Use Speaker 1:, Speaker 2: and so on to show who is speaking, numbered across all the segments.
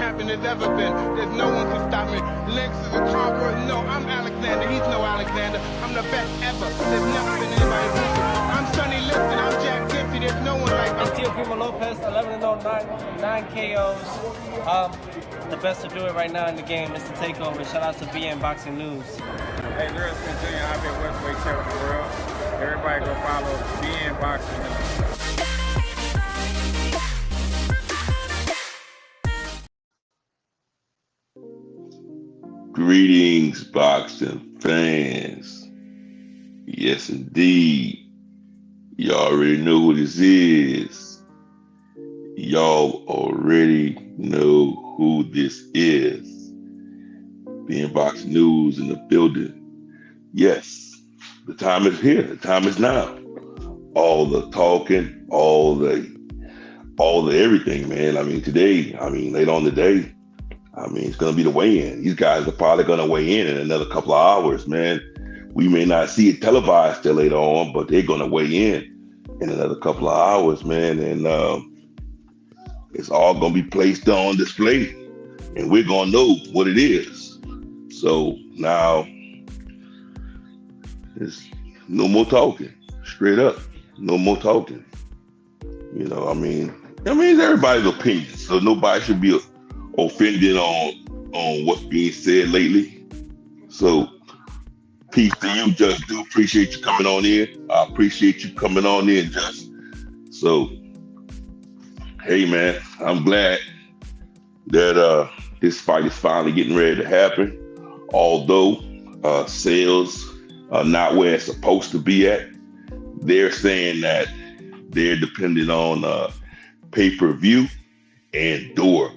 Speaker 1: champion there's ever been. There's no one can stop me. Lennox is a conqueror. No, I'm Alexander. He's no Alexander. I'm the best ever. There's never been anybody who's I'm Sonny Liston. I'm Jack Dempsey. There's no one like me.
Speaker 2: Tio Primo Lopez, 11-0, 9 KOs. The best to do it right now in the game is to take over. Shout out to BN Boxing News.
Speaker 3: Hey, girls, continue. I've been Westway champion of the world. Everybody go follow BN Boxing News.
Speaker 4: Greetings, boxing fans. Yes, indeed. You already know who this is. Y'all already know who this is. Being Boxing News in the building. Yes, the time is here. The time is now. All the talking, all the everything, man. I mean, today, later on today, it's going to be the weigh-in. These guys are probably going to weigh in another couple of hours, man. We may not see it televised till later on, but they're going to weigh in another couple of hours, man. And it's all going to be placed on display, and we're going to know what it is. So now, it's no more talking. Straight up, no more talking. It's everybody's opinion, so nobody should be offended on what's being said lately. So peace to you, Just. Do appreciate you coming on in. I appreciate you coming on in, Just. So, hey man, I'm glad that this fight is finally getting ready to happen. Although sales are not where it's supposed to be at, they're saying that they're dependent on pay-per-view and door.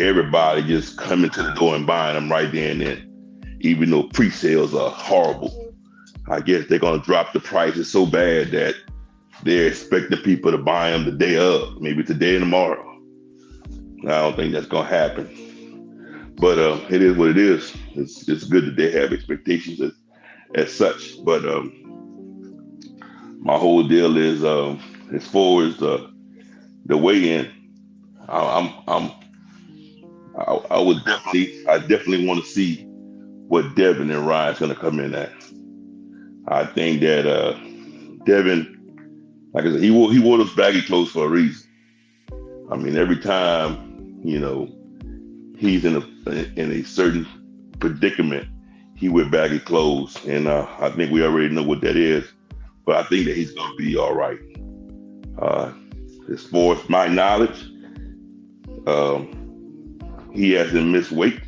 Speaker 4: Everybody just coming to the door and buying them right there and then, even though pre-sales are horrible. I guess they're going to drop the prices so bad that they're expecting people to buy them the day of, maybe today and tomorrow. I don't think that's going to happen. But it is what it is. It's good that they have expectations as such. But my whole deal is, as far as the weigh-in, I definitely want to see what Devin and Ryan's going to come in at. I think that Devin, like I said, he wore those baggy clothes for a reason. Every time, he's in a certain predicament, he wear baggy clothes, and I think we already know what that is. But I think that he's going to be all right. As far as my knowledge, he hasn't missed weight.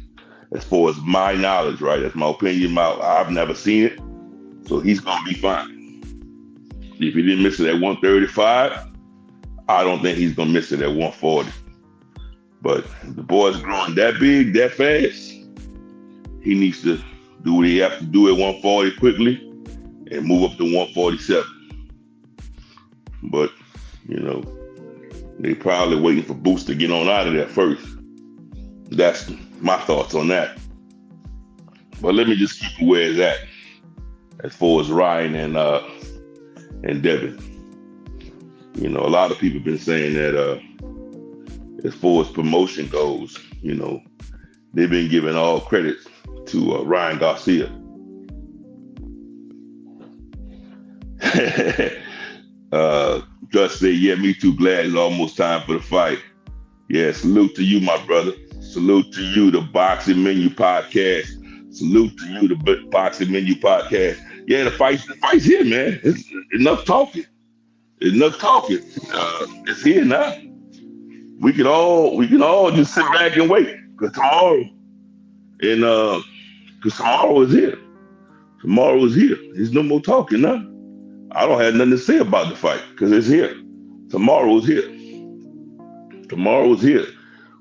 Speaker 4: As far as my knowledge, right? That's my opinion. I've never seen it. So he's going to be fine. If he didn't miss it at 135, I don't think he's going to miss it at 140. But if the boy's growing that big, that fast, he needs to do what he has to do at 140 quickly and move up to 147. But, they probably waiting for Boost to get on out of there first. That's my thoughts on that. But let me just keep it where it's at as far as Ryan and Devin. A lot of people have been saying that as far as promotion goes, they've been giving all credit to Ryan Garcia. Just say, yeah, me too, glad it's almost time for the fight. Yeah, salute to you, my brother. Salute to you, the Boxing Menu Podcast. Salute to you, the Boxing Menu Podcast. Yeah, the fight's here, man. It's enough talking. It's here now. We can all just sit back and wait, because tomorrow is here. Tomorrow is here. There's no more talking now. I don't have nothing to say about the fight because it's here. Tomorrow is here.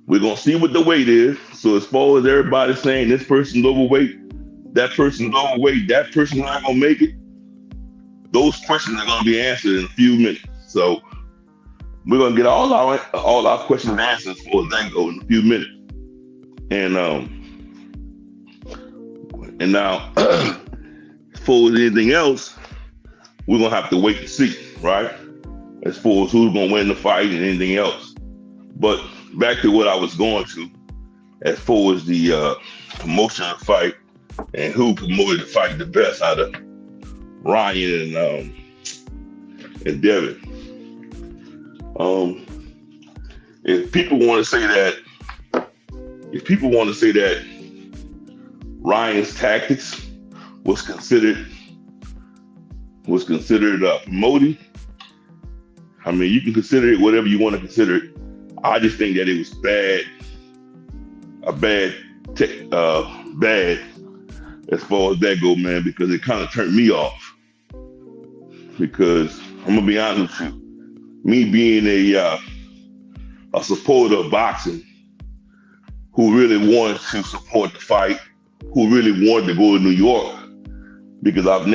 Speaker 4: We're going to see what the weight is. So as far as everybody saying this person's overweight, that person's overweight, that person's not going to make it, those questions are going to be answered in a few minutes. So we're going to get all our questions and answers as far as that goes in a few minutes. And now, as far as anything else, we're going to have to wait to see, right? As far as who's going to win the fight and anything else. But back to what I was going to, as far as the promotion of the fight and who promoted the fight the best out of Ryan and Devin. If people want to say that Ryan's tactics was considered promoting, I mean, you can consider it whatever you want to consider it. I just think that it was bad as far as that go, man, because it kind of turned me off. Because I'm gonna be honest with you, me being a supporter of boxing, who really wanted to support the fight, who really wanted to go to New York, because I've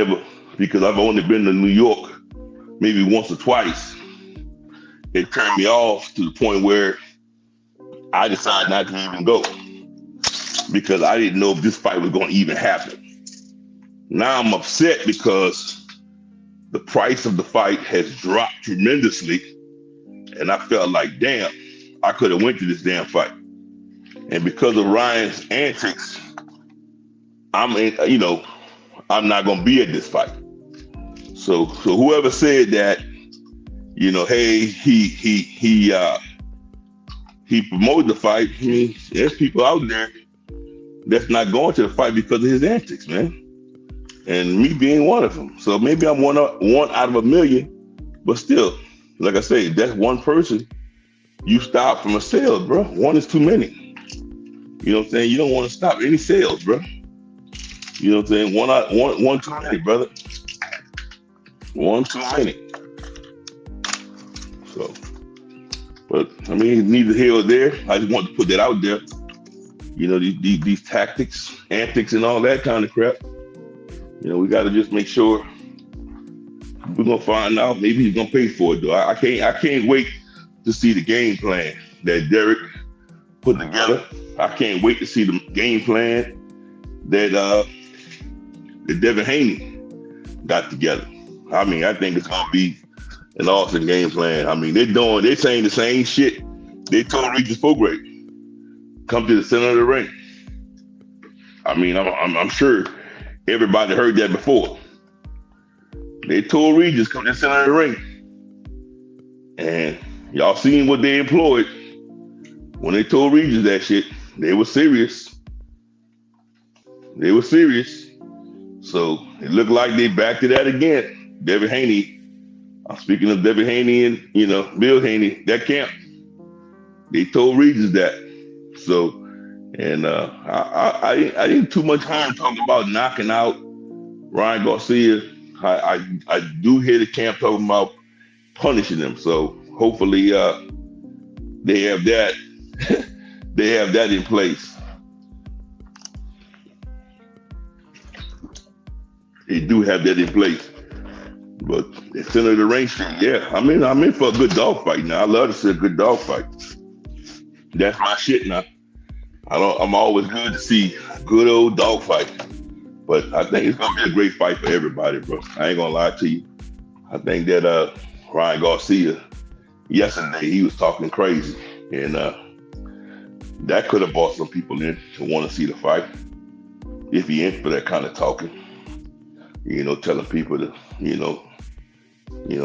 Speaker 4: only been to New York maybe once or twice. It turned me off to the point where I decided not to even go because I didn't know if this fight was going to even happen. Now I'm upset because the price of the fight has dropped tremendously, and I felt like, damn, I could have went to this damn fight. And because of Ryan's antics, I'm not going to be at this fight. So whoever said that, hey, he promoted the fight. I mean, there's people out there that's not going to the fight because of his antics, man. And me being one of them. So maybe I'm one out of a million, but still, like I say, that's one person you stop from a sale, bro. One is too many. You know what I'm saying? You don't want to stop any sales, bro. You know what I'm saying? One too many, brother. One too many. So, but I mean, neither here or there. I just want to put that out there. These tactics, antics, and all that kind of crap. We got to just make sure. We're gonna find out. Maybe he's gonna pay for it, though. I can't wait to see the game plan that Derek put together. I can't wait to see the game plan that Devin Haney got together. I mean, I think it's gonna be an awesome game plan. I mean, they're saying the same shit they told Regis Prograis. Come to the center of the ring. I mean, I'm sure everybody heard that before. They told Regis come to the center of the ring. And y'all seen what they employed. When they told Regis that shit, they were serious. They were serious. So it looked like they backed to that again. Devin Haney. I'm speaking of Devin Haney and, Bill Haney, that camp. They told Regis that. So, and I didn't too much harm talking about knocking out Ryan Garcia. I do hear the camp talking about punishing him. So hopefully they have that they have that in place. They do have that in place. But the center of the ring shit, yeah. I'm in for a good dog fight now. I love to see a good dog fight. That's my shit now. I'm always good to see a good old dog fight. But I think it's gonna be a great fight for everybody, bro. I ain't gonna lie to you. I think that Ryan Garcia, yesterday he was talking crazy, and that could have brought some people in to want to see the fight. If he in for that kind of talking, telling people to,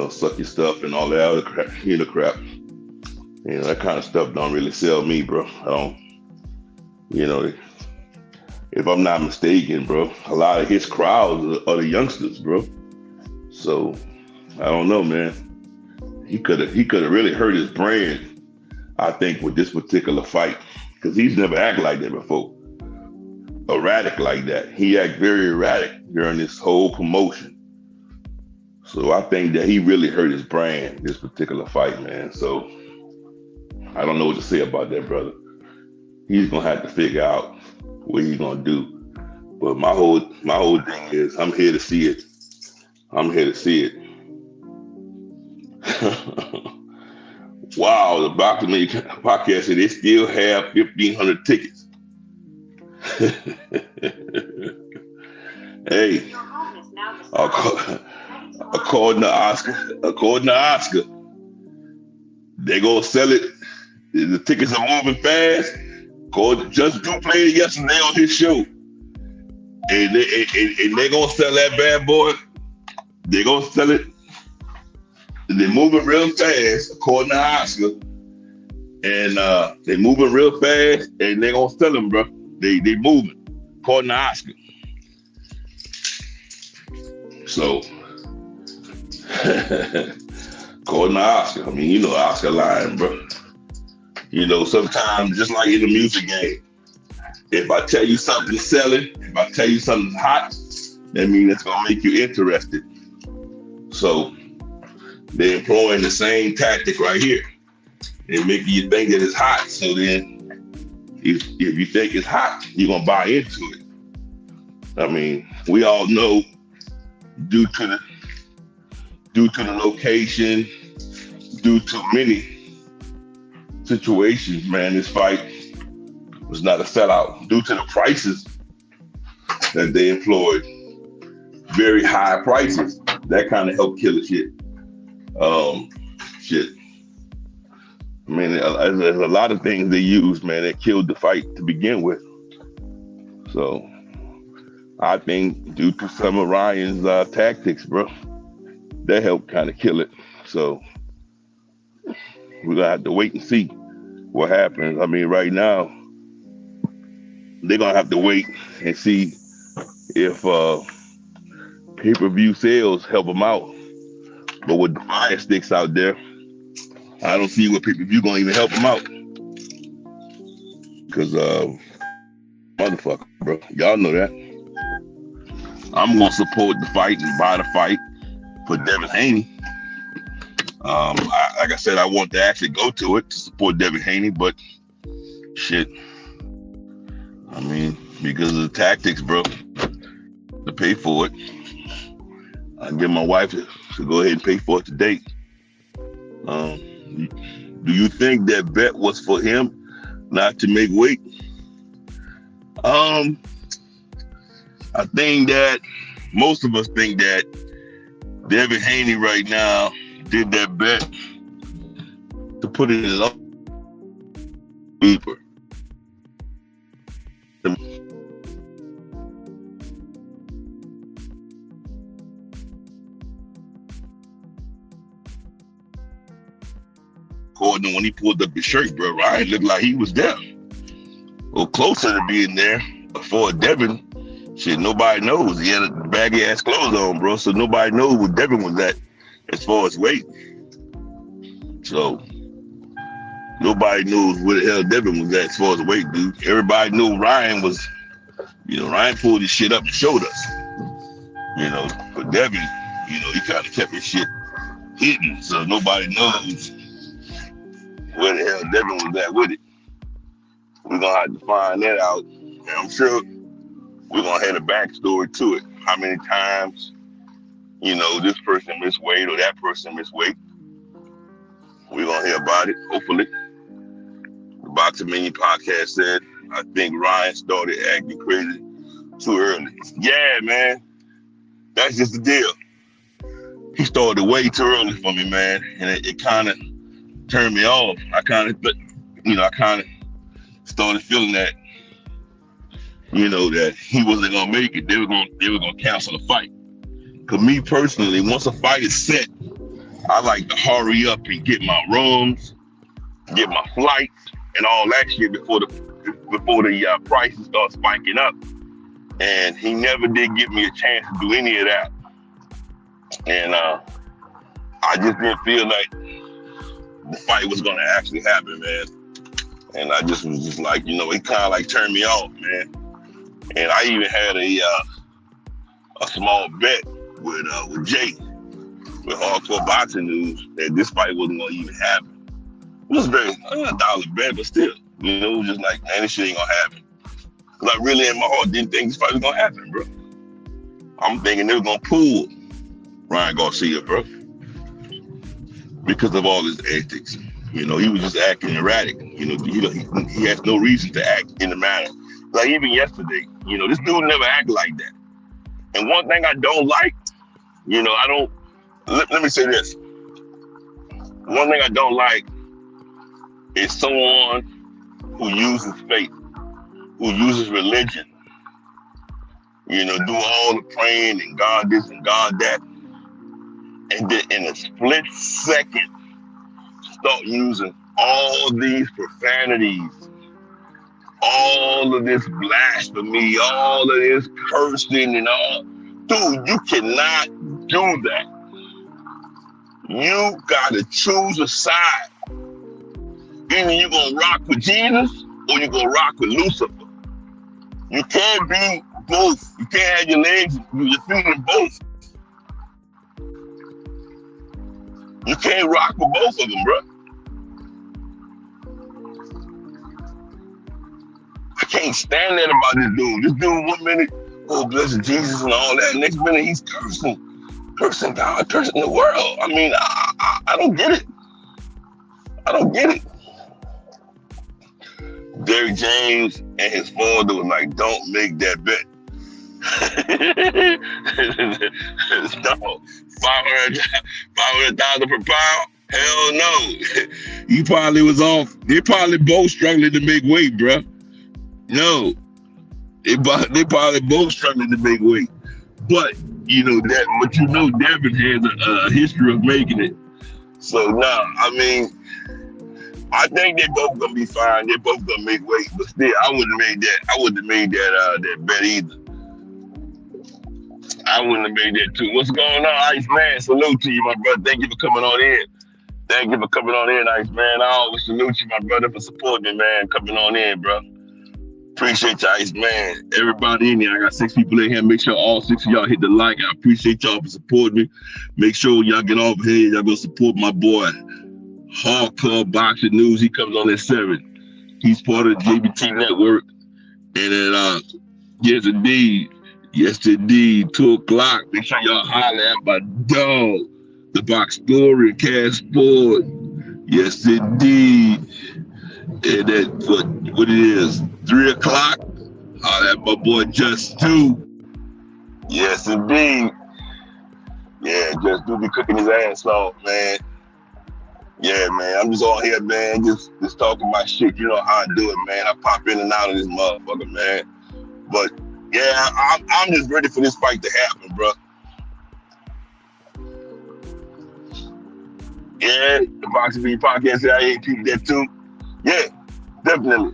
Speaker 4: suck your stuff and all that other crap, crap. That kind of stuff don't really sell me, bro. I don't, if I'm not mistaken, bro, a lot of his crowds are the youngsters, bro. So I don't know, man. He could have really hurt his brand, I think, with this particular fight, because he's never acted like that before. Erratic like that. He acted very erratic during this whole promotion. So I think that he really hurt his brand, this particular fight, man. So I don't know what to say about that, brother. He's gonna have to figure out what he's gonna do. But my whole thing is, I'm here to see it. I'm here to see it. Wow, the Boxing Podcast said they still have 1,500 tickets. Hey, according to Oscar, they gonna sell it. The tickets are moving fast. Just Drew played yesterday on his show. And they're gonna sell that bad boy. They're gonna sell it. They're moving real fast, according to Oscar. And they're moving real fast, and they're gonna sell them, bro. They moving, according to Oscar. So, according to Oscar, I mean, you know Oscar lying, bro. You know, sometimes, just like in the music game, if I tell you something's selling, if I tell you something's hot, that means it's gonna make you interested. So they're employing the same tactic right here. They're making you think that it's hot. So then if you think it's hot, you're gonna buy into it. I mean, we all know due to the location, due to many situations, man, this fight was not a sellout. Due to the prices that they employed, very high prices, that kind of helped kill the shit. Shit. I mean, there's a lot of things they used, man, that killed the fight to begin with. So I think due to some of Ryan's tactics, bro, that helped kind of kill it. So we're gonna have to wait and see what happens. I mean, right now, they're gonna have to wait and see if pay-per-view sales help them out. But with the fire sticks out there, I don't see what pay-per-view gonna even help them out. Because motherfucker, bro, y'all know that. I'm gonna support the fight and buy the fight for Devin Haney. Like I said, I want to actually go to it to support Devin Haney, but shit. I mean, because of the tactics, bro, to pay for it, I get my wife to go ahead and pay for it today. Do you think that bet was for him not to make weight? I think that most of us think that Devin Haney right now did that bet to put it in deeper. According to when he pulled up his shirt, bro, Ryan looked like he was there. Or closer to being there. For Devin, shit, nobody knows. He had baggy ass clothes on, bro, so nobody knows what Devin was at as far as weight. So nobody knows where the hell Devin was at as far as weight, dude. Everybody knew Ryan was, Ryan pulled his shit up and showed us. But Devin, he kind of kept his shit hidden, so nobody knows where the hell Devin was at with it. We're gonna have to find that out. And I'm sure we're gonna have a backstory to it. How many times, this person missed weight or that person missed weight. We're gonna hear about it, hopefully. The Boxing Mania podcast said, I think Ryan started acting crazy too early. Yeah, man. That's just the deal. He started way too early for me, man. And it kind of turned me off. I kind of started feeling that, that he wasn't gonna make it. They were gonna cancel the fight. Cause me personally, once a fight is set, I like to hurry up and get my rooms, get my flights, and all that shit before the prices start spiking up. And he never did give me a chance to do any of that. And I just didn't feel like the fight was gonna actually happen, man. And I just was just like, it kind of like turned me off, man. And I even had a small bet with Jay, with Hardcore Boxing News, that this fight wasn't gonna even happen. It was a $1 bet, but still, it was just like, man, this shit ain't gonna happen. Cause I really in my heart didn't think this fight was gonna happen, bro. I'm thinking they were gonna pull Ryan Garcia, bro, because of all his antics. He was just acting erratic. He has no reason to act in the manner. Like even yesterday, this dude never acted like that. And one thing I don't like, let me say this. One thing I don't like is someone who uses faith who uses religion, do all the praying and God this and God that, and then in a split second start using all these profanities, all of this blasphemy, all of this cursing and all. Dude, you cannot do that. You gotta choose a side. Either you're gonna rock with Jesus or you're gonna rock with Lucifer. You can't be both. You can't have your legs, your feet in both. You can't rock with both of them, bro. I can't stand that about this dude. This dude 1 minute, oh, bless Jesus and all that. Next minute, he's cursing God, cursing the world. I mean, I don't get it. I don't get it. Derrick James and his father was like, don't make that bet. No, 500,000 per pound? Hell no. He probably was off. They probably both struggling to make weight, bro. No, they probably both struggling to make weight. But Devin has a history of making it. So I mean, I think they both gonna be fine. They both gonna make weight, but still, I wouldn't have made that. I wouldn't have made that bet either. I wouldn't have made that too. What's going on, Ice Man? Salute to you, my brother. Thank you for coming on in. Thank you for coming on in, Ice Man. I always salute you, my brother, for supporting me, man. Coming on in, bro. Appreciate you, Ice Man. Everybody in here. I got 6 people in here. Make sure all 6 of y'all hit the like. I appreciate y'all for supporting me. Make sure y'all get off here. Y'all go support my boy. Hardcore Boxing News. He comes on at 7. He's part of the JBT Network. And then, yes indeed, 2 o'clock. Make sure y'all holler at my dog, the Box Story, Cash Sport. Yes indeed. And then what it is, 3 o'clock. Holler at my boy Just 2. Yes indeed. Yeah, Just 2 be cooking his ass off, man. Yeah, man, I'm just on here, man, just talking my shit. You know how I do it, man. I pop in and out of this motherfucker, man. But, yeah, I'm just ready for this fight to happen, bro. Yeah, the Boxing Beat Podcast, I hate people that too. Yeah, definitely.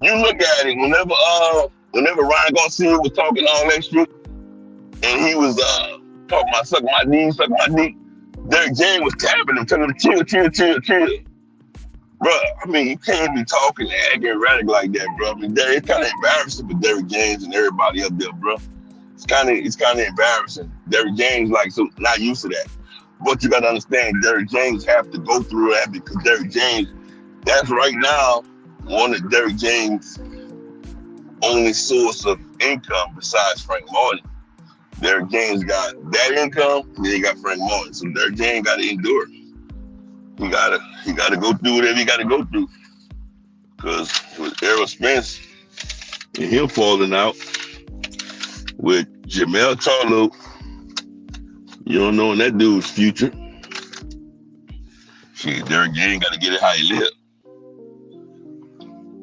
Speaker 4: You look at it, whenever Ryan Garcia was talking all that shit, and he was talking about suck my knee, Derrick James was tapping him, telling him to chill. Bro, I mean, you can't be talking and acting erratic like that, bro. I mean, it's kind of embarrassing for Derrick James and everybody up there, bro. It's kind of embarrassing. Derrick James, not used to that. But you got to understand, Derrick James have to go through that because Derrick James, that's right now one of Derrick James' only source of income besides Frank Martin. Derrick James got that income, and then he got Frank Martin. So Derrick James got to endure. He gotta go through whatever he gotta go through. Because with Errol Spence and him falling out, with Jamel Charlo, you don't know in that dude's future. Shit, Derrick James gotta get it how he live.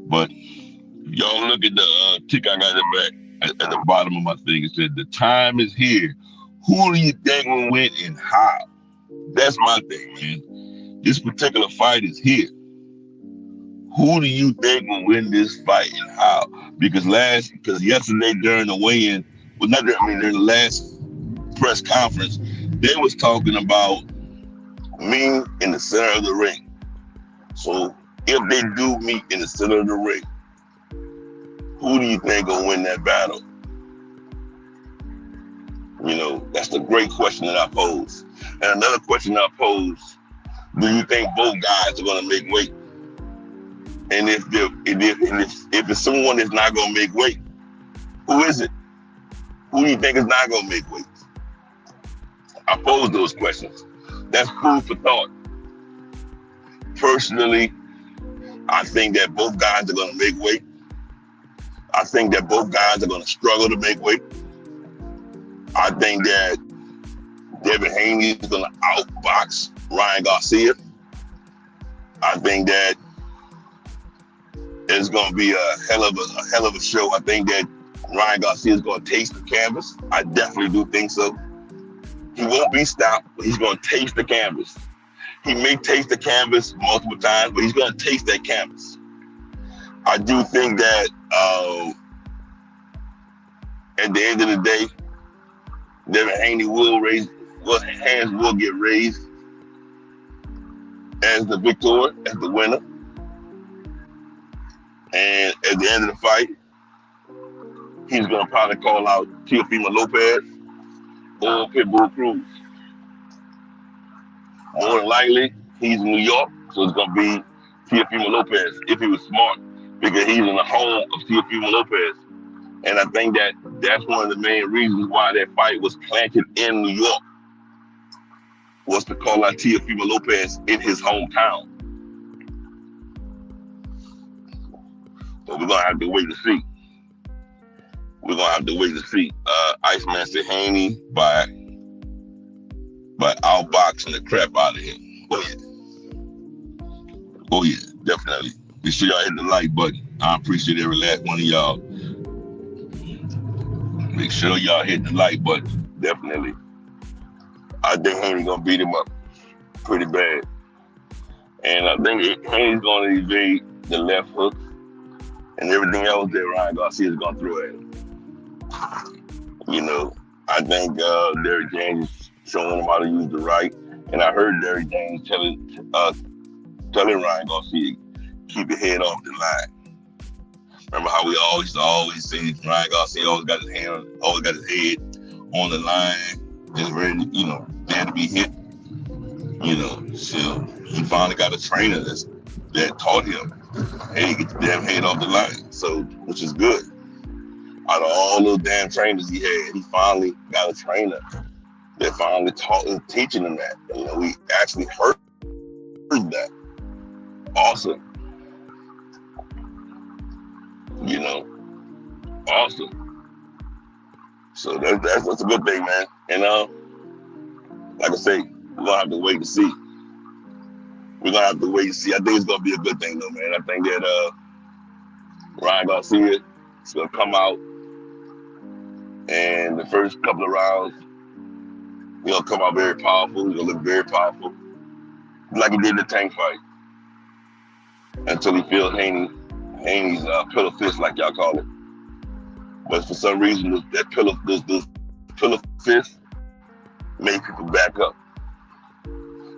Speaker 4: But y'all look at the tick I got it back at the bottom of my thing. It said, the time is here. Who do you think will win and how? That's my thing, man. This particular fight is here. Who do you think will win this fight and how? Because yesterday during the weigh-in, during the last press conference, they was talking about me in the center of the ring. So if they do meet in the center of the ring, who do you think will win that battle? That's the great question that I pose. And another question I pose, do you think both guys are going to make weight? And if it's someone that's not going to make weight, who is it? Who do you think is not going to make weight? I pose those questions. That's food for thought. Personally, I think that both guys are going to make weight. I think that both guys are going to struggle to make weight. I think that Devin Haney is going to outbox Ryan Garcia. I think that It's gonna be a hell of a show. I think that Ryan Garcia is gonna taste the canvas. I definitely do think so. He won't be stopped, but he's gonna taste the canvas. He may taste the canvas multiple times, but he's gonna taste that canvas. I do think that at the end of the day, Devin Haney hands will get raised as the victor, as the winner. And at the end of the fight, he's going to probably call out Teofimo Lopez or Pitbull Cruz. More than likely, he's in New York, so it's going to be Teofimo Lopez if he was smart, because he's in the home of Teofimo Lopez. And I think that that's one of the main reasons why that fight was planted in New York, was to call out Teofimo Lopez in his hometown. So we're going to have to wait to see. We're going to have to wait to see. Iceman said Haney by outboxing the crap out of him. Oh yeah, definitely. Be sure y'all hit the like button. I appreciate every last one of y'all. Make sure y'all hit the like button. Definitely. I think Haney gonna beat him up pretty bad. And I think Haney's gonna evade the left hook and everything else that Ryan Garcia is gonna throw at him. You know, I think Derrick James is showing him how to use the right. And I heard Derrick James telling Ryan Garcia, keep your head off the line. Remember how we always say Ryan Garcia always got his head on the line, just ready, there to be hit. So he finally got a trainer that taught him, hey, get the damn head off the line. So, which is good. Out of all those damn trainers he had, he finally got a trainer that finally taught him, teaching him that. We actually heard that. Awesome. Awesome. So that's a good thing, man. And like I say, we're gonna have to wait to see. I think it's gonna be a good thing though, man. I think that Ryan Garcia is gonna come out, and the first couple of rounds, he's gonna come out very powerful. He's gonna look very powerful, like he did in the Tank fight, until he feels Haney's pillow fist, like y'all call it. But for some reason, those pillow fists make people back up.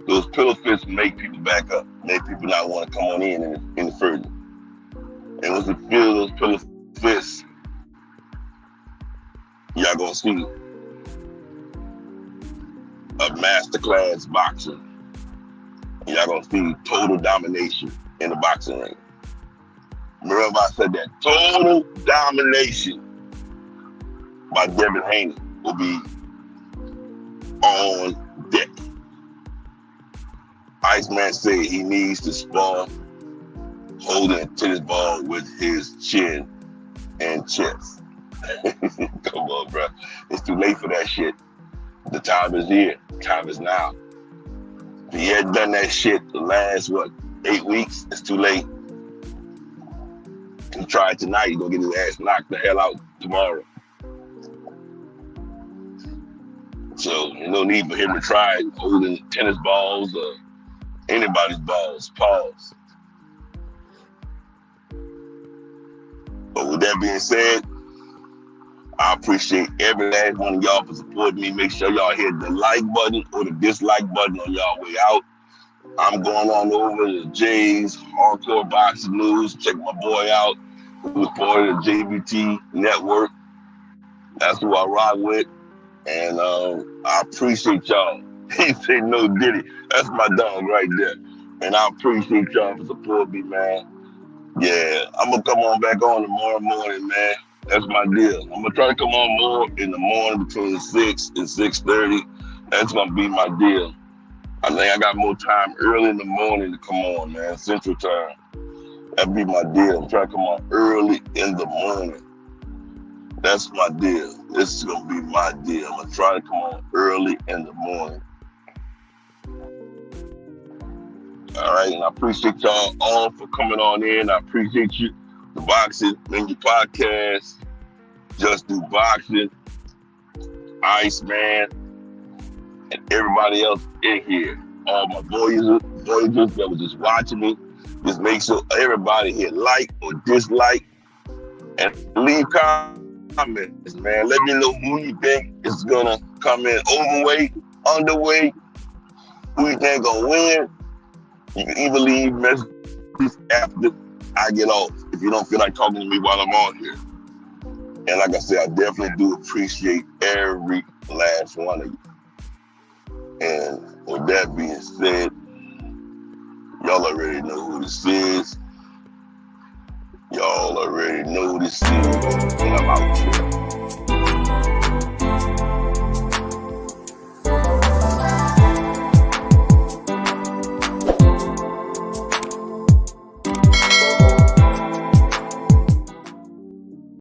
Speaker 4: Those pillow fists make people back up, make people not want to come on in any further. And once you feel those pillow fists, y'all gonna see a masterclass boxing. And y'all gonna see total domination in the boxing ring. Remember I said that total domination by Devin Haney will be on deck. Iceman said he needs to spar holding a tennis ball with his chin and chest. Come on, bro. It's too late for that shit. The time is here. The time is now. If he had done that shit the last, 8 weeks, it's too late. He tried tonight, he's gonna get his ass knocked the hell out tomorrow. So there's no need for him to try holding tennis balls or anybody's balls. Pause. But with that being said, I appreciate every last one of y'all for supporting me. Make sure y'all hit the like button or the dislike button on y'all way out. I'm going on over to Jay's Hardcore Boxing News. Check my boy out, who's part of the JBT network. That's who I rock with. And I appreciate y'all. He said no Diddy. That's my dog right there. And I appreciate y'all for supporting me, man. Yeah, I'm going to come on back on tomorrow morning, man. That's my deal. I'm going to try to come on more in the morning between 6 and 6:30. That's going to be my deal. I think I got more time early in the morning to come on, man, Central Time. That'd be my deal. I'm trying to come on early in the morning. That's my deal. This is going to be my deal. I'm going to try to come on early in the morning. All right, and I appreciate y'all all for coming on in. I appreciate you. the Boxing Menu Podcast, Just Do Boxing, Iceman, and everybody else in here. All my Voyagers that was just watching me. Just make sure everybody hit like or dislike and leave comments, man. Let me know who you think is gonna come in overweight, underweight, who you think gonna win. You can even leave messages after I get off if you don't feel like talking to me while I'm on here. And like I said, I definitely do appreciate every last one of you. And with that being said, y'all already know who this is. Y'all already know who this is. And I'm out here.